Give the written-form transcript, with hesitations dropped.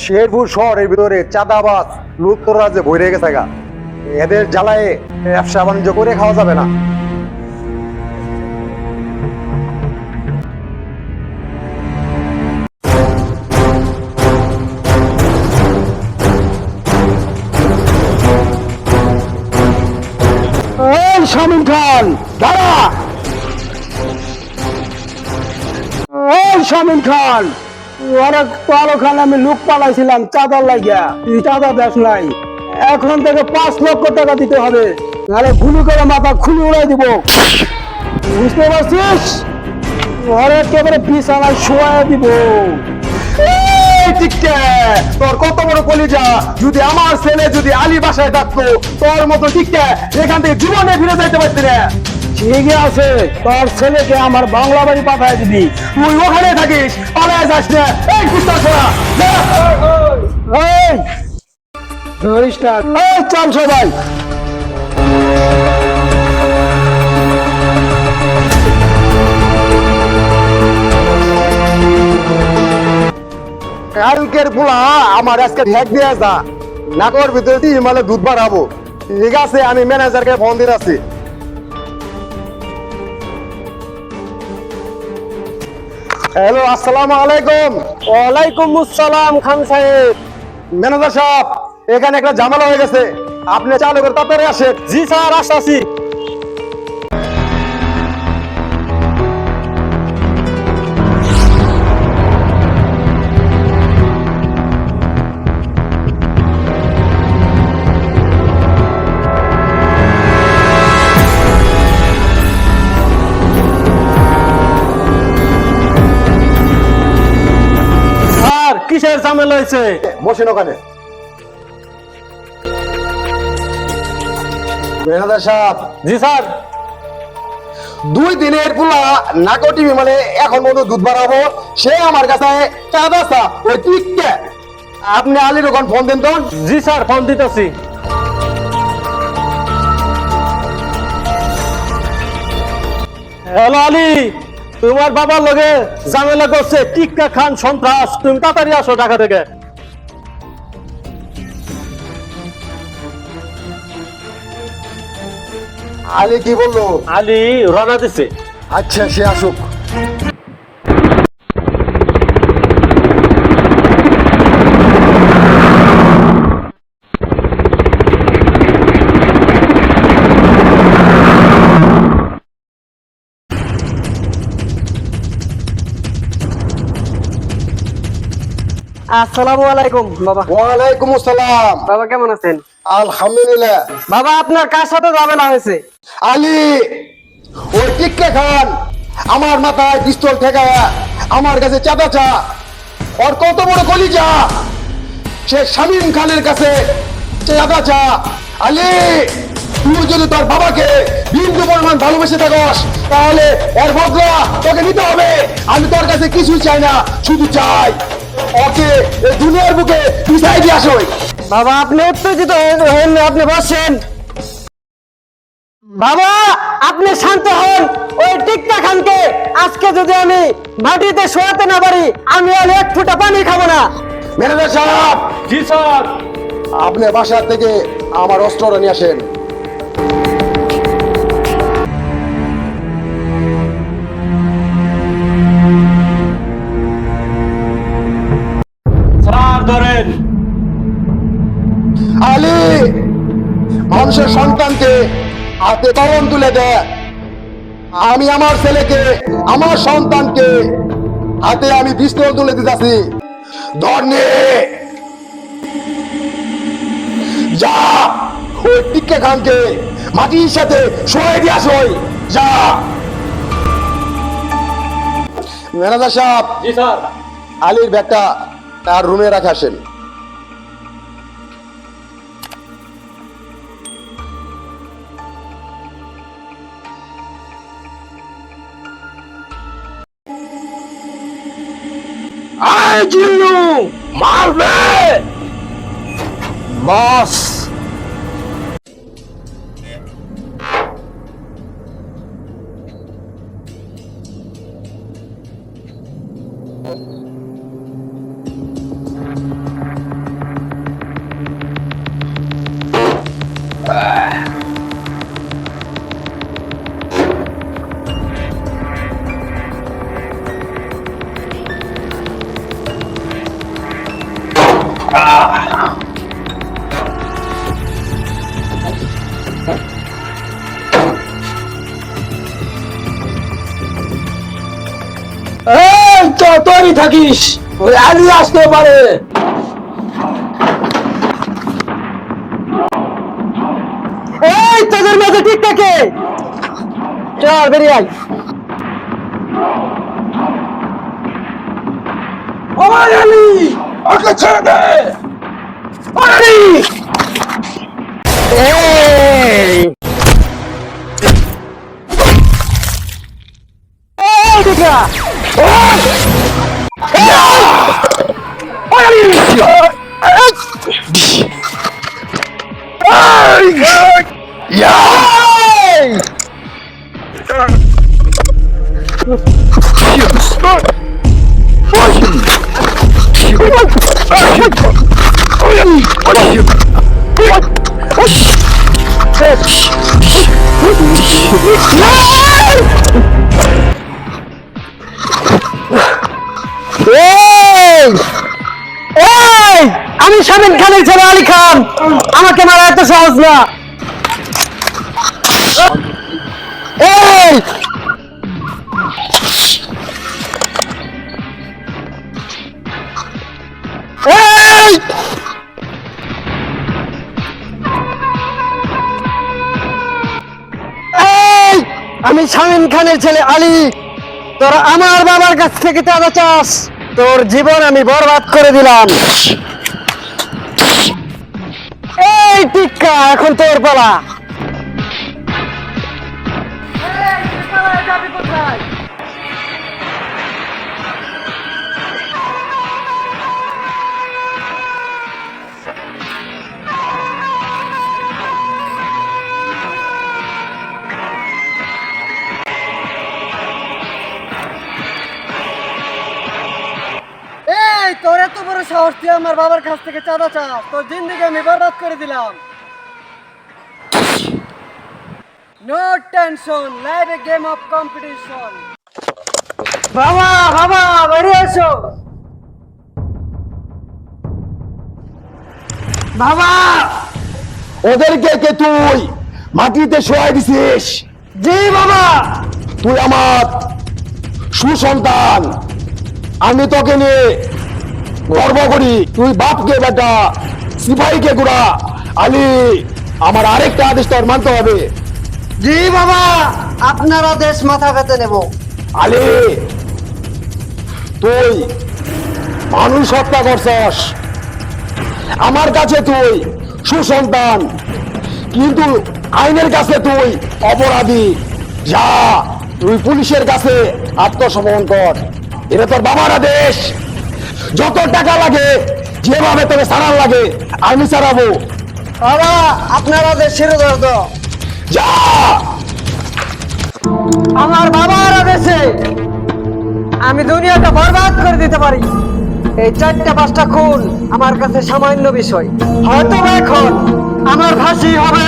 শেরপুর শহরের ভিতরে চাঁদাবাজ লুটতরা যে ভরে গেছে গা, এদের জ্বালায় ব্যবসা বাণিজ্য করে খাওয়া যাবে না। এই শামিম খান দাঁড়া। এই শামিম খান, অনেক তো খান আমি লুক পালাইছিলাম চাঁদার লাগিয়া, তুই চাঁদা দেশ নাই। এখন থেকে 5 লক্ষ টাকা দিতে হবে, নাহলে গুলি করে মাথা খুলে উড়াই দিব। বুঝতে পারছিস? ওর একেবারে বিছানায় শোয়া দিব। তোর কত বড় কলিজা, যদি আমার ছেলে যদি আলী বাসায় থাকতো তোর মতো টিকতে এখান থেকে জীবনে ফিরে যাইতে পারতি না। ঠিকই আছে, তোর ছেলেকে আমার বাংলা বাড়ি পাঠায় দিবি। তুই ওখানে থাকিস, পালায় যাস না। এই কুত্তা ছোড়া, এই ধরিস না। এই চল সবাই। কালকের পোলা আমার আজকে ঠেক দিয়ে যা, নাকর ভিতরে দিয়ে মানে দুধ বাড়াবো। ঠিক আছে, আমি ম্যানেজারকে ফোন দিয়ে আছি। হ্যালো, আসসালামু আলাইকুম। ওয়ালাইকুম আসসালাম খান সাহেব। ম্যানেজার সাহেব, এখানে একটা ঝামেলা হয়ে গেছে, আপনি চালু করে তাড়াতাড়ি আসেন। জি স্যার, আসছি। স্যার, কিসের ঝামেলা হয়েছে? বসেন ওখানে। ম্যানেজার সাহেব, জি স্যার। 2 দিনের পোলা নাকটি মানে এখন মতো দুধ বাড়াবো, সে আমার কাছে চাঁদা ওই টিকতে। আপনি আলীর ওখান ফোন দেন তো। জি স্যার, ফোন দিতেছি। হ্যালো আলী, তোমার বাবার লগে ঝামেলা করছে টিক্কা খান সন্ত্রাস, তুমি তাড়াতাড়ি আসো ঢাকা থেকে। আলী কি বললো? আলী রওনা দিছে। আচ্ছা, সে আসুক। আসসালামু আলাইকুম বাবা। ওয়ালাইকুম আসসালাম। বাবা কেমন আছেন? আলহামদুলিল্লাহ। বাবা, আপনার কার সাথে ঝামেলা হয়েছে? আলী, ওই টিক্কা খান আমার মাথায় পিস্তল ঠেকায়া আমার কাছে চাঁদা চা। ওর কত বড় কলিজা, সে শামীম খানের কাছে চাঁদা চা। আলী, তুই যদি তোর বাবাকে বিন্দু পরিমাণ ভালোবেসে থাকস, তাহলে এর বদলা তোকে নিতে হবে। আমি তোর কাছে কিছু চাই না, শুধু চাই ওকে এই দুনিয়ার বুকে পিছাই দিয়ে আসো। বাবা, আপনি উত্তেজিত হন না, আপনি বসেন। বাবা, আপনি শান্ত হন। ওই টিক্কা খানকে আজকে যদি আমি মাটিতে শোয়াতে না পারি, আমি আর 1 ফোঁটা পানি খাবো না। ম্যানেজার সাহেব, জি স্যার। আপনি বাসার থেকে আমার অস্ত্রটা নিয়ে আসেন। স্যার ধরেন। আলী, মানুষের সন্তানকে হাতে কলম তুলে দেয়। আমি আমার ছেলেকে, আমার সন্তানকে হাতে আমি পিস্তল তুলে দিতেছি। ধরনে যা, ওই টিক্কা খানকে মাটির সাথে শোয়ে দিয়ে আসোই। যা। ম্যানেজার সাহেব, জি স্যার। আলীর ব্যাগটা তার রুমে রাখে আসেন। আয় জিল্লু, মারবে বস। এই তো তৈরি থাকিস, ওই আলী আসতে পারে। এই তোদের মাঝে ঠিক থাকে, চল বেরিয়ে আয়। ওই আলী, ওকে ছেড়ে দে। ওই আলী, এই দেখা আমি শামীম খানের ছেলে আলী খান, আমাকে মারা এত সহজ না। এই এই এই আমি শামীম খানের ছেলে আলী, তোরা আমার বাবার কাছ থেকে টাকা চাস, তোর জীবন আমি বরবাদ করে দিলাম। এই টিক্কা, এখন তোর পালা। এই তোর এত বড় সাহস, তুই আমার বাবার কাছ থেকে চাঁদা চাস, তোর জিন্দেগি আমি বরবাদ করে দিলাম। No tension, live a game of competition. বাবা বাবা বেরিয়ে এসো। বাবা, ওদেরকে কে তুই মাটিতে শোয়াই দিছিস? জি বাবা। তুই আমার সুসন্তান, আমি তোকে নিয়ে গর্ব করি। তুই বাপকে বেটা, সিপাহীকে গুড়া। আলী, আমার আরেকটা আদেশ তোর মানতে হবে। জি বাবা, আপনারা দেশ মাথা পেতে নেব। আলী, তুই মানুষ হত্যা করছস, আমার কাছে তুই সুসন্তান, কিন্তু আইনের কাছে তুই অপরাধী। যা, তুই পুলিশের কাছে আত্মসমর্পণ কর। এটা তোর বাবার আদেশ। যত টাকা লাগে, যেভাবে তোকে ছাড়ার লাগে, আমি ছাড়াবো। বাবা, আপনারা দেশ শিরোধার্য। যা। আমার বাবার আদেশে আমি দুনিয়াটা বরবাদ করে দিতে পারি। এই 4-5টা খুন আমার কাছে সামান্য বিষয়। হয়তো এখন আমার ফাঁসি হবে।